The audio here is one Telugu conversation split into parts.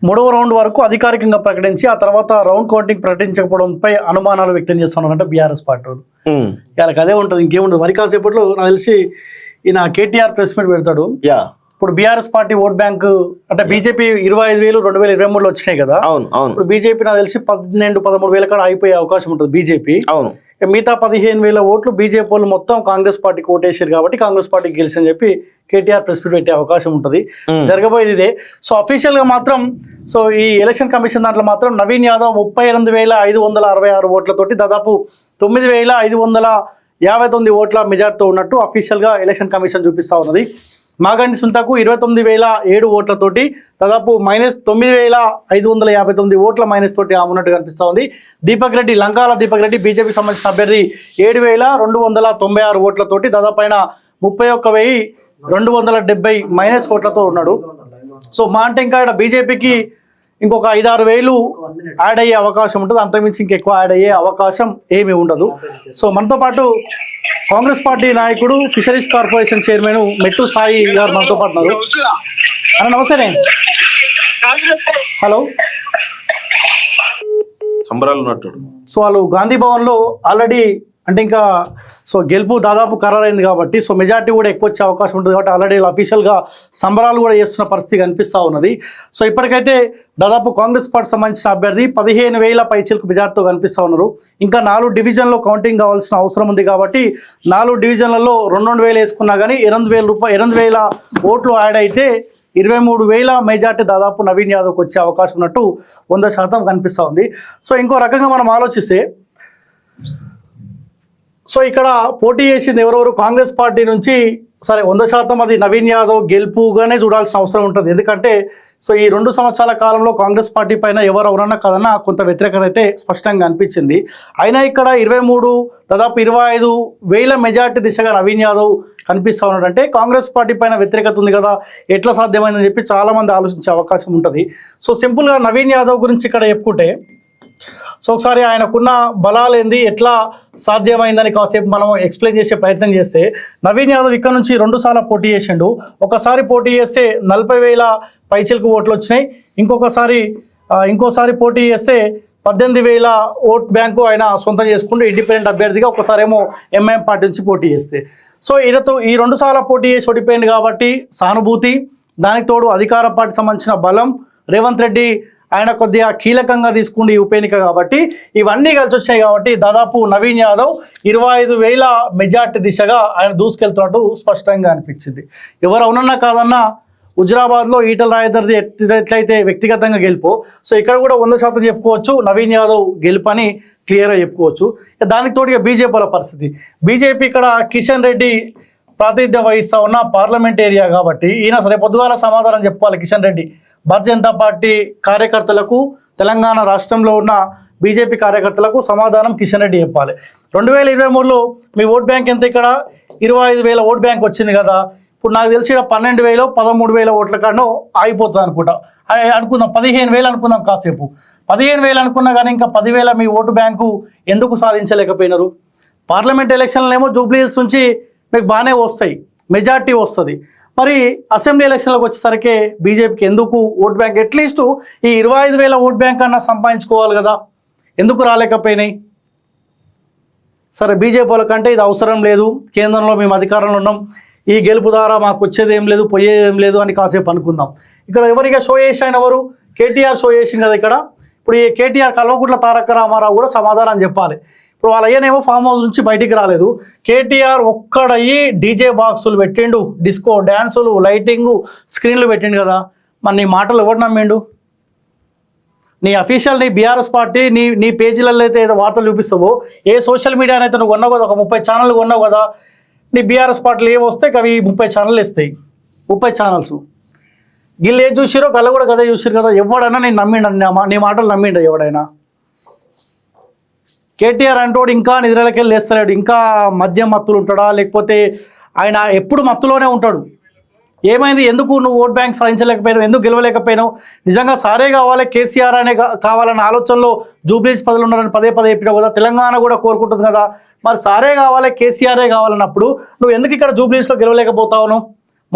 మూడవ రౌండ్ వరకు అధికారికంగా ప్రకటించి ఆ తర్వాత రౌండ్ కౌంటింగ్ ప్రకటించకపోవడంపై అనుమానాలు వ్యక్తం చేస్తున్నారంటే బీఆర్ఎస్ పార్టీ వాళ్ళు. వాళ్ళకి అదే ఉంటుంది, ఇంకేముంటుంది. మరి కాసేపట్లో నాకు తెలిసి ఈయన కేటీఆర్ ప్రెస్ మీట్ పెడతాడు. ఇప్పుడు బీఆర్ఎస్ పార్టీ ఓట్ బ్యాంక్ అంటే బీజేపీ 25,000 2023లో వచ్చినాయి కదా. ఇప్పుడు బీజేపీ నాకు తెలిసి 12-13,000 కాడ అయిపోయే అవకాశం ఉంటుంది బీజేపీ. మిగతా 15,000 ఓట్లు బీజేపీ వాళ్ళు మొత్తం కాంగ్రెస్ పార్టీకి ఓటేసారు కాబట్టి కాంగ్రెస్ పార్టీకి గెలిచని చెప్పి కేటీఆర్ ప్రెస్ మీట్ పెట్టే అవకాశం ఉంటుంది. జరగబోయేది ఇదే. సో అఫీషియల్ గా మాత్రం సో ఈ ఎలక్షన్ కమిషన్ దాంట్లో మాత్రం నవీన్ యాదవ్ 38,566 ఓట్లతోటి దాదాపు 9,559 ఓట్ల మెజార్టీతో ఉన్నట్టు అఫీషియల్ గా ఎలక్షన్ కమిషన్ చూపిస్తా ఉన్నది. మాగంటి సుంతకు 29,007 ఓట్లతోటి దాదాపు -9,559 ఓట్ల మైనస్ తోటి ఉన్నట్టు కనిపిస్తూ ఉంది. దీపక్ రెడ్డి, లంకాల దీపక్ రెడ్డి బీజేపీ సంబంధించిన అభ్యర్థి 7,296 ఓట్లతోటి దాదాపు ఆయన 31,270 మైనస్ ఓట్లతో ఉన్నాడు. సో మా అంటే ఇంకా ఇక్కడ బీజేపీకి ఇంకొక 5-6 యాడ్ అయ్యే అవకాశం ఉంటుంది, అంతకుమించి ఇంకెక్కువ యాడ్ అయ్యే అవకాశం ఏమీ ఉండదు. సో మనతో పాటు కాంగ్రెస్ పార్టీ నాయకుడు ఫిషరీస్ కార్పొరేషన్ చైర్మన్ మెట్టు సాయి గారు మనతో పాటు ఉన్నారు. అన్న నమస్తే. హలో. సంబరాలు ఉన్నట్టు. సో వాళ్ళు గాంధీ భవన్ లో ఆల్రెడీ అంటే ఇంకా సో గెలుపు దాదాపు ఖరారైంది కాబట్టి సో మెజార్టీ కూడా ఎక్కువ వచ్చే అవకాశం ఉంటుంది కాబట్టి ఆల్రెడీ అఫీషియల్గా సంబరాలు కూడా చేస్తున్న పరిస్థితి కనిపిస్తూ ఉన్నది. సో ఇప్పటికైతే దాదాపు కాంగ్రెస్ పార్టీ సంబంధించిన అభ్యర్థి 15,000 పైచీలకు మెజార్టీతో కనిపిస్తూ ఉన్నారు. ఇంకా 4 డివిజన్లో కౌంటింగ్ కావాల్సిన అవసరం ఉంది కాబట్టి 4 డివిజన్లలో 2,000 వేసుకున్నా కానీ 8,000 ఓట్లు యాడ్ అయితే 23,000 మెజార్టీ దాదాపు నవీన్ యాదవ్కి వచ్చే అవకాశం ఉన్నట్టు 100% కనిపిస్తూ ఉంది. సో ఇంకో రకంగా మనం ఆలోచిస్తే సో ఇక్కడ పోటీ చేసింది ఎవరెవరు కాంగ్రెస్ పార్టీ నుంచి సరే 100% అది నవీన్ యాదవ్ గెలుపుగానే చూడాల్సిన అవసరం ఉంటుంది. ఎందుకంటే సో ఈ 2 సంవత్సరాల కాలంలో కాంగ్రెస్ పార్టీ పైన ఎవరు ఎవరన్నా కదన్నా కొంత వ్యతిరేకత అయితే స్పష్టంగా అనిపించింది. అయినా ఇక్కడ 23 దాదాపు 25,000 మెజార్టీ దిశగా నవీన్ యాదవ్ కనిపిస్తూ ఉన్నాడంటే కాంగ్రెస్ పార్టీ పైన వ్యతిరేకత ఉంది కదా, ఎట్లా సాధ్యమైందని చెప్పి చాలామంది ఆలోచించే అవకాశం ఉంటుంది. సో సింపుల్గా నవీన్ యాదవ్ గురించి ఇక్కడ చెప్పుకుంటే సో ఒకసారి ఆయనకున్న బలాలు ఏంది, ఎట్లా సాధ్యమైందని కాసేపు మనం ఎక్స్ప్లెయిన్ చేసే ప్రయత్నం చేస్తే నవీన్ యాదవ్ ఇక్కడ నుంచి 2 సార్లు పోటీ చేసిండు. ఒకసారి పోటీ చేస్తే 40,000 పైచిలకు ఓట్లు వచ్చినాయి. ఇంకోసారి పోటీ చేస్తే 18,000 ఓట్ బ్యాంకు ఆయన సొంతం చేసుకుంటూ ఇండిపెండెంట్ అభ్యర్థిగా ఒకసారేమో ఎంఐఎం పార్టీ నుంచి పోటీ చేస్తే సో ఈయనతో ఈ 2 సార్లు పోటీ చేసి ఓడిపోయింది కాబట్టి సానుభూతి, దానికి తోడు అధికార పార్టీ సంబంధించిన బలం, రేవంత్ రెడ్డి ఆయన కొద్దిగా కీలకంగా తీసుకుంటే ఈ ఉప ఎన్నిక కాబట్టి ఇవన్నీ కలిసి వచ్చాయి కాబట్టి దాదాపు నవీన్ యాదవ్ 25,000 మెజార్టీ దిశగా ఆయన దూసుకెళ్తున్నట్టు స్పష్టంగా అనిపించింది. ఎవరు అవునన్నా కాదన్నా హుజరాబాద్లో ఈటల రాజేందర్ది ఎట్లయితే వ్యక్తిగతంగా గెలుపు సో ఇక్కడ కూడా 100% చెప్పుకోవచ్చు నవీన్ యాదవ్ గెలుపని క్లియర్గా చెప్పుకోవచ్చు. దానికి తోడుగా బీజేపీ వాళ్ళ పరిస్థితి, బీజేపీ ఇక్కడ కిషన్ రెడ్డి ప్రాతినిధ్యం వహిస్తూ ఉన్న పార్లమెంట్ ఏరియా కాబట్టి ఈయన సరే పొద్దుగాల సమాధానం చెప్పుకోవాలి. కిషన్ రెడ్డి భారతీయ జనతా పార్టీ కార్యకర్తలకు, తెలంగాణ రాష్ట్రంలో ఉన్న బీజేపీ కార్యకర్తలకు సమాధానం కిషన్ రెడ్డి చెప్పాలి. 2023లో మీ ఓట్ బ్యాంక్ ఎంత? ఇక్కడ 25,000 ఓట్ బ్యాంక్ వచ్చింది కదా. ఇప్పుడు నాకు తెలిసి 12,000 13,000 ఓట్ల కాడనో ఆగిపోతుంది అనుకుందాం 15,000 అనుకుందాం. కాసేపు 15,000 అనుకున్నా కానీ ఇంకా 10,000 మీ ఓటు బ్యాంకు ఎందుకు సాధించలేకపోయినారు? పార్లమెంట్ ఎలక్షన్లేమో జూబ్లీ హిల్స్ నుంచి మీకు బాగానే వస్తాయి, మెజార్టీ వస్తుంది. మరి అసెంబ్లీ ఎలక్షన్లకు వచ్చేసరికి బీజేపీకి ఎందుకు ఓట్ బ్యాంక్ అట్లీస్ట్ ఈ 25,000 ఓట్ బ్యాంక్ అన్నా సంపాదించుకోవాలి కదా, ఎందుకు రాలేకపోయినాయి? సరే బీజేపీ వాళ్ళకంటే ఇది అవసరం లేదు, కేంద్రంలో మేము అధికారంలో ఉన్నాం, ఈ గెలుపు ద్వారా మాకు వచ్చేది ఏం లేదు పోయేదేం లేదు అని కాసేపు అనుకుందాం. ఇక్కడ ఎవరిగా షో చేసిన ఎవరు? కేటీఆర్ షో చేసింది కదా ఇక్కడ. ఇప్పుడు ఈ కేటీఆర్ కల్వకుంట్ల తారక రామారావు కూడా సమాధానం చెప్పాలి. ఇప్పుడు వాళ్ళ అయ్యనేమో ఫామ్ హౌస్ నుంచి బయటికి రాలేదు, కేటీఆర్ ఒక్కడయ్యి డీజే బాక్సులు పెట్టిండు, డిస్కో డ్యాన్సులు, లైటింగు, స్క్రీన్లు పెట్టిండు కదా. మరి నీ మాటలు ఎవరు నమ్మిండు? నీ అఫీషియల్ నీ బీఆర్ఎస్ పార్టీ నీ పేజీలలో అయితే ఏదో వార్తలు చూపిస్తావో, ఏ సోషల్ మీడియానైతే అయితే నువ్వు కొన్నావు కదా, ఒక 30 ఛానళ్ళు కొన్నావు కదా, నీ బీఆర్ఎస్ పార్టీలు ఏవి వస్తే అవి 30 ఛానళ్ళు ఇస్తాయి. 30 ఛానల్స్ వీళ్ళు ఏది చూసిరో కళ్ళ కూడా కదే చూసిరు కదా. ఎవడైనా నేను నమ్మిండ, నీ మాటలు నమ్మిండ ఎవడైనా? కేటీఆర్ అంటోడు ఇంకా నిద్రలకెళ్ళి లేస్తలేడు, ఇంకా మద్యం మత్తులు ఉంటాడా లేకపోతే ఆయన ఎప్పుడు మత్తులోనే ఉంటాడు? ఏమైంది? ఎందుకు నువ్వు ఓట్ బ్యాంక్ సాధించలేకపోయినావు? ఎందుకు గెలవలేకపోయినావు? నిజంగా సారే కావాలి, కేసీఆర్ అనే కావాలన్న ఆలోచనలో జూబ్లీస్ పదవులు ఉన్నారని పదే చెప్పినావు కదా. తెలంగాణ కూడా కోరుకుంటుంది కదా. మరి సారే కావాలి, కేసీఆరే కావాలన్నప్పుడు నువ్వు ఎందుకు ఇక్కడ జూబ్లీస్లో గెలవలేకపోతావు?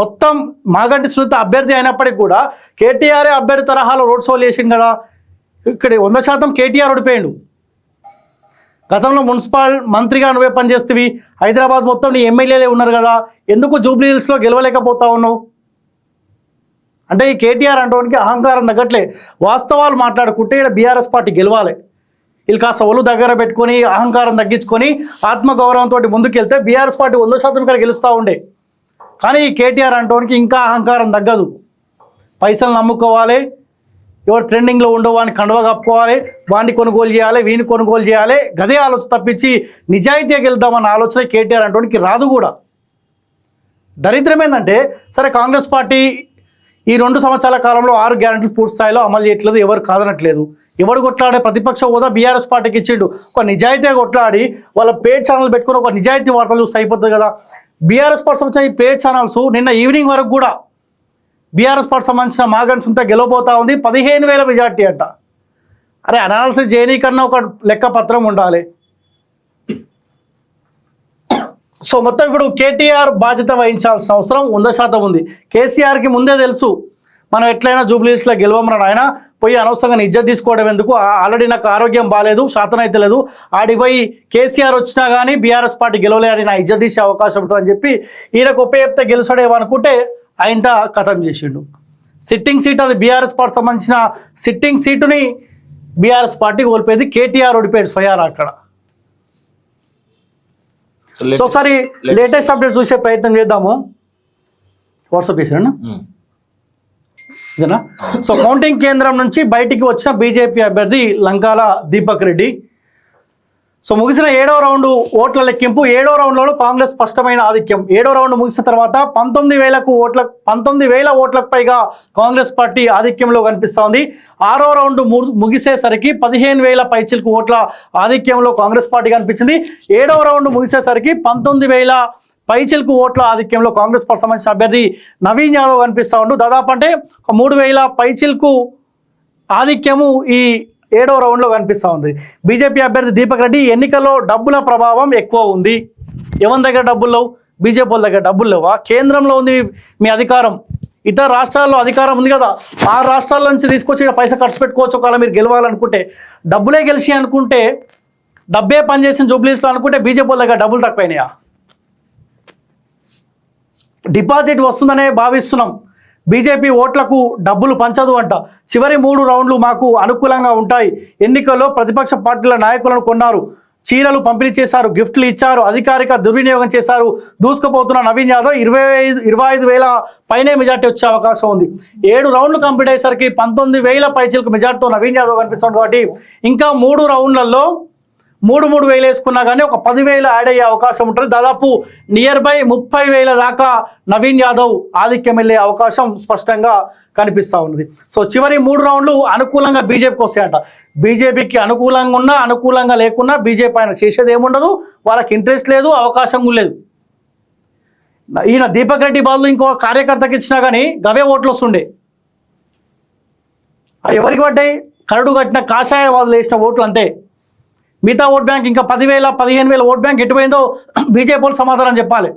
మొత్తం మాగంటి సునీత అభ్యర్థి అయినప్పటికీ కూడా కేటీఆర్ అభ్యర్థి తరహాలో రోడ్ షోలు చేసిండు కదా. ఇక్కడ 100% కేటీఆర్ ఓడిపోయాడు. గతంలో మున్సిపల్ మంత్రిగా నువ్వే పనిచేస్తేవి, హైదరాబాద్ మొత్తం నీ ఎమ్మెల్యేలే ఉన్నారు కదా, ఎందుకు జూబ్లీ హిల్స్లో గెలవలేకపోతా ఉన్నావు అంటే ఈ కేటీఆర్ అంటోనికి అహంకారం తగ్గట్లే. వాస్తవాలు మాట్లాడుకుంటే ఇక్కడ బీఆర్ఎస్ పార్టీ గెలవాలి. వీళ్ళు కాస్త ఒళ్ళు దగ్గర పెట్టుకొని అహంకారం తగ్గించుకొని ఆత్మగౌరవంతో ముందుకెళ్తే బీఆర్ఎస్ పార్టీ 100% ఇక్కడ గెలుస్తూ ఉండే. కానీ ఈ కేటీఆర్ అంటోనికి ఇంకా అహంకారం తగ్గదు. పైసలు నమ్ముకోవాలి, ఎవరు ట్రెండింగ్లో ఉండవు అని కండవ కప్పుకోవాలి, వాడిని కొనుగోలు చేయాలి, వీని కొనుగోలు చేయాలి, గదే ఆలోచన తప్పించి నిజాయితీగా గెలుద్దామన్న ఆలోచన కేటీఆర్ అంటోనికి రాదు కూడా. దరిద్రం ఏంటంటే సరే కాంగ్రెస్ పార్టీ ఈ 2 సంవత్సరాల కాలంలో 6 గ్యారెంటీలు పూర్తి స్థాయిలో అమలు చేయట్లేదు, ఎవరు కాదనట్లేదు. ఎవరు కొట్లాడే ప్రతిపక్ష హోదా బీఆర్ఎస్ పార్టీకి ఇచ్చిండు. ఒక నిజాయితీగా కొట్లాడి వాళ్ళ పేడ్ ఛానల్ పెట్టుకుని ఒక నిజాయితీ వార్తలు చూస్తే అయిపోతుంది కదా. బీఆర్ఎస్ పార్టీ సంబంధించిన ఈ పేడ్ ఛానల్స్ నిన్న ఈవినింగ్ వరకు కూడా బీఆర్ఎస్ పార్టీ సంబంధించిన మాగంటి సునీత గెలవబోతా ఉంది. 15,000 మెజార్టీ అంట. అరే అనాలిసిస్ చేయనీ కన్నా ఒక లెక్క పత్రం ఉండాలి. సో మొత్తం ఇప్పుడు కేటీఆర్ బాధ్యత వహించాల్సిన అవసరం 100% ఉంది. కేసీఆర్కి ముందే తెలుసు మనం ఎట్లయినా జూబ్లీహిల్స్లో గెలవమన్నాడు. ఆయన పోయి అనవసరంగా ఇజ్జత్ తీసుకోవడం ఎందుకు, ఆల్రెడీ నాకు ఆరోగ్యం బాగాలేదు, శాతం అయితే లేదు, ఆడిపోయి కేసీఆర్ వచ్చినా కానీ బీఆర్ఎస్ పార్టీ గెలవలేదని నా ఇజ్జత్ తీసే అవకాశం ఉంటుందని చెప్పి ఈయనకు ఉపయోగిస్తే గెలిచాడేమనుకుంటే ఆయనతో ఖతం చేసిండు. సిట్టింగ్ సీట్ అది బీఆర్ఎస్ పార్టీ సంబంధించిన సిట్టింగ్ సీటుని బీఆర్ఎస్ పార్టీ కోల్పోయింది. కేటీఆర్ ఓడిపోయాడు స్వయాన అక్కడ. సో ఒకసారి లేటెస్ట్ అప్డేట్ చూసే ప్రయత్నం చేద్దాము. వాట్సాప్ చేశాను ఇదేనా. సో కౌంటింగ్ కేంద్రం నుంచి బయటికి వచ్చిన బీజేపీ అభ్యర్థి లంకాల దీపక్ రెడ్డి. సో ముగిసిన 7వ రౌండ్ ఓట్ల లెక్కింపు. 7వ రౌండ్లో కాంగ్రెస్ స్పష్టమైన ఆధిక్యం. 7వ రౌండ్ ముగిసిన తర్వాత 19,000 ఓట్లకు పైగా కాంగ్రెస్ పార్టీ ఆధిక్యంలో కనిపిస్తోంది. 6వ రౌండ్ ముగిసేసరికి 15,000 పైచిలకు ఓట్ల ఆధిక్యంలో కాంగ్రెస్ పార్టీ కనిపించింది. 7వ రౌండ్ ముగిసేసరికి 19,000 పైచిలకు ఓట్ల ఆధిక్యంలో కాంగ్రెస్ పార్టీ సంబంధించిన అభ్యర్థి నవీన్ యాదవ్ కనిపిస్తూ ఉండు. దాదాపు అంటే 3,000 పైచిలకు ఆధిక్యము ఈ 7వ రౌండ్లో కనిపిస్తూ ఉంది. బీజేపీ అభ్యర్థి దీపక్ రెడ్డి ఎన్నికల్లో డబ్బుల ప్రభావం ఎక్కువ ఉంది. ఎవరి దగ్గర డబ్బులు లేవు? బీజేపీ వాళ్ళ దగ్గర డబ్బులు లేవా? కేంద్రంలో ఉంది మీ అధికారం, ఇతర రాష్ట్రాల్లో అధికారం ఉంది కదా, ఆ రాష్ట్రాల నుంచి తీసుకొచ్చి పైసా ఖర్చు పెట్టుకోవచ్చు. ఒకవేళ మీరు గెలవాలనుకుంటే, డబ్బులే గెలిచి అనుకుంటే, డబ్బే పనిచేసిన జూబ్లీహిల్స్లో అనుకుంటే బీజేపీ వాళ్ళ దగ్గర డబ్బులు తక్కువైనాయా? డిపాజిట్ వస్తుందనే భావిస్తున్నాం. బీజేపీ ఓట్లకు డబ్బులు పంచదు అంట. చివరి 3 రౌండ్లు మాకు అనుకూలంగా ఉంటాయి. ఎన్నికల్లో ప్రతిపక్ష పార్టీల నాయకులను కొన్నారు, చీరలు పంపిణీ చేశారు, గిఫ్ట్లు ఇచ్చారు, అధికారిక దుర్వినియోగం చేశారు. దూసుకుపోతున్న నవీన్ యాదవ్ 25,000 పైనే మెజార్టీ వచ్చే అవకాశం ఉంది. 7 రౌండ్లు కంప్లీట్ అయ్యేసరికి 19,000 పైచిలకు మెజార్టీతో నవీన్ యాదవ్ కనిపిస్తుంది. కాబట్టి ఇంకా 3 రౌండ్లలో 3,000 వేసుకున్నా కానీ ఒక 10,000 యాడ్ అయ్యే అవకాశం ఉంటుంది. దాదాపు నియర్ బై 30,000 దాకా నవీన్ యాదవ్ ఆధిక్యం వెళ్ళే అవకాశం స్పష్టంగా కనిపిస్తూ ఉన్నది. సో చివరి 3 రౌండ్లు అనుకూలంగా బీజేపీకి వస్తాయంట. బీజేపీకి అనుకూలంగా ఉన్నా అనుకూలంగా లేకున్నా బీజేపీ ఆయన చేసేది ఏముండదు, వాళ్ళకి ఇంట్రెస్ట్ లేదు, అవకాశం లేదు. ఈయన దీపక్ రెడ్డి బాధలు ఇంకో కార్యకర్తకి ఇచ్చినా కానీ గవే ఓట్లు వస్తుండే. ఎవరికి పడ్డాయి? కరడు కట్టిన కాషాయ వాదులు వేసిన ఓట్లు అంతే. మిగతా ఓట్ బ్యాంక్ ఇంకా 10,000 15,000 ఓట్ బ్యాంక్ ఎటుపోయిందో బీజేపీ వాళ్ళు సమాధానం చెప్పాలి.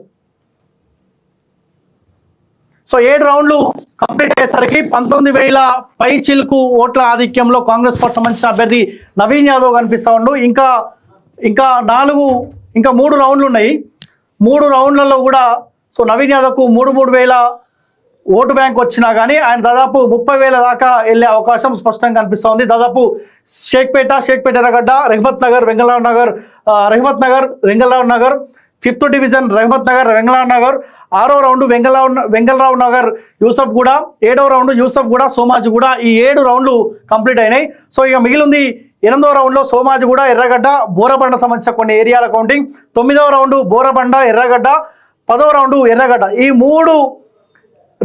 సో 7 రౌండ్లు కంప్లీట్ అయ్యేసరికి 19,000 పై చిలుకు ఓట్ల ఆధిక్యంలో కాంగ్రెస్ పార్టీ సంబంధించిన అభ్యర్థి నవీన్ యాదవ్ కనిపిస్తూ ఉండు. ఇంకా 3 రౌండ్లు ఉన్నాయి. 3 రౌండ్లలో కూడా సో నవీన్ యాదవ్కు 3,000 ఓటు బ్యాంక్ వచ్చినా కానీ ఆయన దాదాపు 30,000 దాకా వెళ్ళే అవకాశం స్పష్టంగా కనిపిస్తూ ఉంది. దాదాపు షేక్పేట ఎర్రగడ్డ, రహమత్ నగర్, వెంగళరావు నగర్, 5th డివిజన్ రహమత్ నగర్, వెంగళరావు నగర్, 6వ రౌండ్ వెంగళరావు నగర్, యూసఫ్గూడ, 7వ రౌండ్ యూసఫ్గూడ, సోమాజిగూడ. ఈ 7 రౌండ్లు కంప్లీట్ అయినాయి. సో ఇక మిగిలింది 8వ రౌండ్లో సోమాజిగూడ, ఎర్రగడ్డ, బోరబండ సంబంధించిన కొన్ని ఏరియాల కౌంటింగ్. 9వ రౌండ్ బోరబండ, ఎర్రగడ్డ, 10వ రౌండ్ ఎర్రగడ్డ. ఈ 3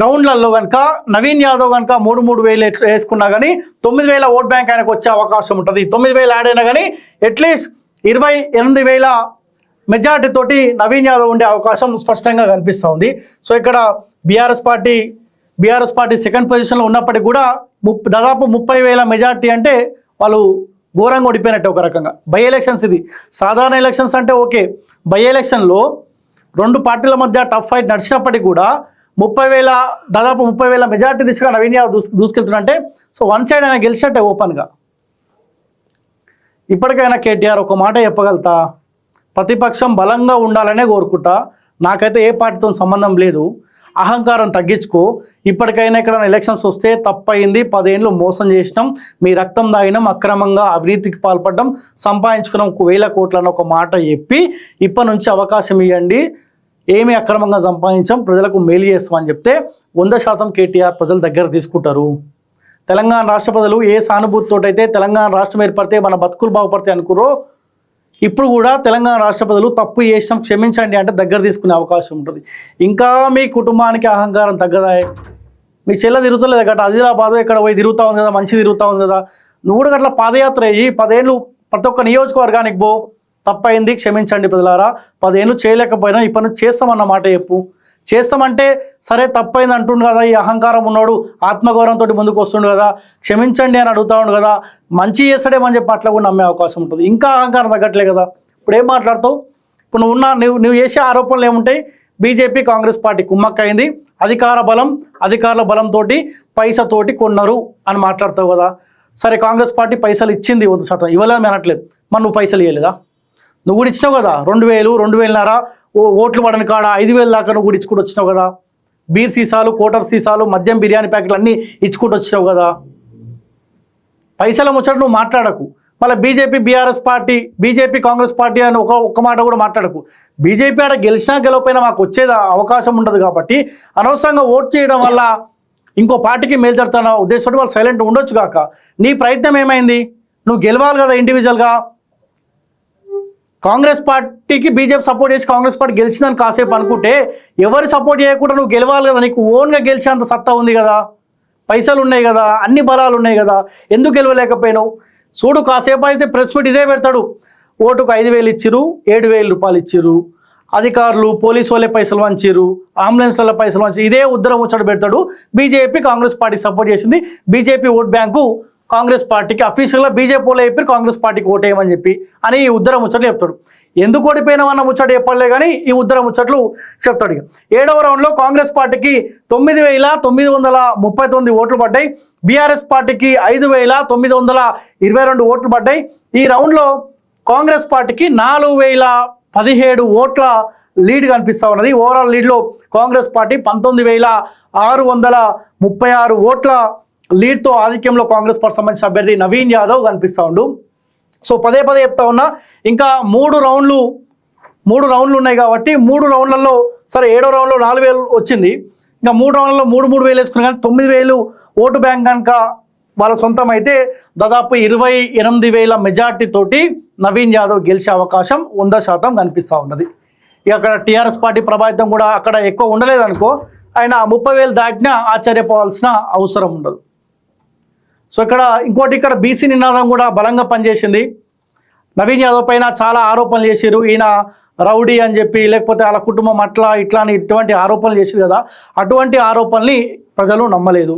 రౌండ్లలో కనుక నవీన్ యాదవ్ కనుక 3,000 వేసుకున్నా కానీ 9,000 ఓట్ బ్యాంక్ ఆయనకు వచ్చే అవకాశం ఉంటుంది. 9,000 యాడ్ అయినా కానీ అట్లీస్ట్ 28,000 మెజార్టీ తోటి నవీన్ యాదవ్ ఉండే అవకాశం స్పష్టంగా కనిపిస్తూ ఉంది. సో ఇక్కడ బీఆర్ఎస్ పార్టీ సెకండ్ పొజిషన్లో ఉన్నప్పటికీ కూడా దాదాపు 30,000 మెజార్టీ అంటే వాళ్ళు ఘోరంగా ఓడిపోయినట్టే ఒక రకంగా. బై ఎలక్షన్స్, ఇది సాధారణ ఎలక్షన్స్ అంటే ఓకే. బై ఎలక్షన్లో 2 పార్టీల మధ్య టఫ్ ఫైట్ నడిచినప్పటికీ కూడా 30,000 దాదాపు 30,000 మెజార్టీ దిశగా నవీన్ యాదవ్ దూసుకెళ్తున్నంటే సో వన్ సైడ్ ఆయన గెలిచినట్టే ఓపెన్గా. ఇప్పటికైనా కేటీఆర్ ఒక మాట చెప్పగలుగుతా, ప్రతిపక్షం బలంగా ఉండాలనే కోరుకుంటా, నాకైతే ఏ పార్టీతో సంబంధం లేదు, అహంకారం తగ్గించుకో. ఇప్పటికైనా ఇక్కడ ఎలక్షన్స్ వస్తే తప్పయింది, 10 ఏళ్ళు మోసం చేసినాం, మీ రక్తం దాగినాం, అక్రమంగా అవినీతికి పాల్పడ్డం, సంపాదించుకున్నాం 1,000 కోట్లని ఒక మాట చెప్పి ఇప్పటి నుంచి అవకాశం ఇవ్వండి, ఏమి అక్రమంగా సంపాదించాం, ప్రజలకు మేలు చేస్తామని చెప్తే 100% కేటీఆర్ ప్రజల దగ్గర తీసుకుంటారు. తెలంగాణ రాష్ట్ర ప్రజలు ఏ సానుభూతితో అయితే తెలంగాణ రాష్ట్రం ఏర్పడితే మన బతుకులు బాగుపడతాయి అనుకురో, ఇప్పుడు కూడా తెలంగాణ రాష్ట్ర ప్రజలు తప్పు చేసినాం క్షమించండి అంటే దగ్గర తీసుకునే అవకాశం ఉంటుంది. ఇంకా మీ కుటుంబానికి అహంకారం తగ్గదాయి. మీ చెల్ల తిరుగుతలేదు గట్ట ఆదిలాబాద్ ఇక్కడ పోయి తిరుగుతా ఉంది కదా, మంచి తిరుగుతా ఉంది కదా, నువ్వు కూడా గట్లా పాదయాత్ర అయ్యి 10 ఏళ్ళు ప్రతి ఒక్క నియోజకవర్గానికి పో, తప్పైంది క్షమించండి ప్రజలారా, 10 ఏళ్ళు చేయలేకపోయినా ఇప్పటి నుంచి చేస్తామన్న మాట చెప్పు. చేస్తామంటే సరే తప్పైంది అంటుండు కదా, ఈ అహంకారం ఉన్నాడు ఆత్మగౌరవంతో ముందుకు వస్తుండు కదా, క్షమించండి అని అడుగుతా ఉండు కదా, మంచి చేస్తాడేమని చెప్పి అట్లా కూడా నమ్మే అవకాశం ఉంటుంది. ఇంకా అహంకారం తగ్గట్లే కదా, ఇప్పుడు ఏం మాట్లాడతావు? ఇప్పుడు నువ్వు చేసే ఆరోపణలు ఏముంటాయి? బీజేపీ కాంగ్రెస్ పార్టీ కుమ్మక్కైంది, అధికారుల బలంతో పైసతోటి కొన్నారు అని మాట్లాడతావు కదా. సరే కాంగ్రెస్ పార్టీ పైసలు ఇచ్చింది 100%, ఇవ్వలేదు అనట్లేదు, మరి నువ్వు పైసలు ఇవ్వలేదా? నువ్వు కూడా ఇచ్చినావు కదా, 2,000, 2,500 ఓట్లు పడని కాడ 5,000 దాకా నువ్వు కూడా ఇచ్చుకుంటూ వచ్చినావు కదా. బీర్ సీసాలు, కోటర్ సీసాలు, మద్యం బిర్యానీ ప్యాకెట్లు అన్నీ ఇచ్చుకుంటూ వచ్చినావు కదా. పైసల ముచ్చట నువ్వు మాట్లాడకు. మళ్ళీ BJP BRS party, BJP Congress party అని ఒక్క మాట కూడా మాట్లాడకు. బీజేపీ ఆడ గెలిచినా గెలవపోయినా మాకు వచ్చేది అవకాశం ఉండదు కాబట్టి అనవసరంగా ఓట్ చేయడం వల్ల ఇంకో పార్టీకి మేలు జరుగుతున్న ఉద్దేశంతో వాళ్ళు సైలెంట్ ఉండొచ్చు కాక, నీ ప్రయత్నం ఏమైంది? నువ్వు గెలవాలి కదా ఇండివిజువల్గా. కాంగ్రెస్ పార్టీకి బీజేపీ సపోర్ట్ చేసి కాంగ్రెస్ పార్టీ గెలిచిందని కాసేపు అనుకుంటే ఎవరు సపోర్ట్ చేయకుండా నువ్వు గెలవాలి కదా, నీకు ఓన్గా గెలిచేంత సత్తా ఉంది కదా, పైసలు ఉన్నాయి కదా, అన్ని బలాలు ఉన్నాయి కదా, ఎందుకు గెలవలేకపోయినావు? చూడు కాసేపు అయితే ప్రెస్ మీట్ ఇదే పెడతాడు, ఓటుకు 5,000 ఇచ్చిరు, 7,000 రూపాయలు ఇచ్చిరు, అధికారులు పోలీసు వాళ్ళే పైసలు వంచిరు, అంబులెన్స్ల పైసలు వంచి, ఇదే ఉద్దరం ముచ్చట పెడతాడు. బీజేపీ కాంగ్రెస్ పార్టీ సపోర్ట్ చేసింది, బీజేపీ ఓట్ బ్యాంకు కాంగ్రెస్ పార్టీకి, అఫీషియల్గా బీజేపీ వాళ్ళు చెప్పి కాంగ్రెస్ పార్టీకి ఓటేయమని చెప్పి అని ఈ ఉద్దర ముచ్చట్లు చెప్తాడు. ఎందుకు ఓడిపోయినామన్న ముచ్చట చెప్పలే కానీ ఈ ఉద్దర ముచ్చట్లు చెప్తాడు. 7వ రౌండ్లో కాంగ్రెస్ పార్టీకి 9,939 ఓట్లు పడ్డాయి, బీఆర్ఎస్ పార్టీకి 5,922 ఓట్లు పడ్డాయి. ఈ రౌండ్లో కాంగ్రెస్ పార్టీకి 4,017 ఓట్ల లీడ్ కనిపిస్తూ ఉన్నది. ఓవరాల్ లీడ్లో కాంగ్రెస్ పార్టీ 19,636 ఓట్ల లీడ్తో ఆధిక్యంలో కాంగ్రెస్ పార్టీ సంబంధించిన అభ్యర్థి నవీన్ యాదవ్ కనిపిస్తూ ఉండు. సో పదే చెప్తా ఉన్నా, ఇంకా 3 రౌండ్లు ఉన్నాయి కాబట్టి 3 రౌండ్లలో సరే 7వ రౌండ్లో 4,000 వచ్చింది, ఇంకా 3 రౌండ్లలో 3,000 వేసుకున్నా కానీ 9,000 ఓటు బ్యాంక్ కనుక వాళ్ళ సొంతం అయితే దాదాపు 28,000 మెజార్టీ తోటి నవీన్ యాదవ్ గెలిచే అవకాశం 100% కనిపిస్తూ ఉన్నది. ఇక అక్కడ టీఆర్ఎస్ పార్టీ ప్రభావితం కూడా అక్కడ ఎక్కువ ఉండలేదనుకో, ఆయన 30,000 దాటినా ఆశ్చర్యపోవాల్సిన అవసరం ఉండదు. సో ఇక్కడ బీసీ నినాదం కూడా బలంగా పనిచేసింది. నవీన్ యాదవ్ పైన చాలా ఆరోపణలు చేశారు, ఈయన రౌడీ అని చెప్పి, లేకపోతే వాళ్ళ కుటుంబం అట్లా ఇట్లా అని ఇటువంటి ఆరోపణలు చేశారు కదా, అటువంటి ఆరోపణల్ని ప్రజలు నమ్మలేదు.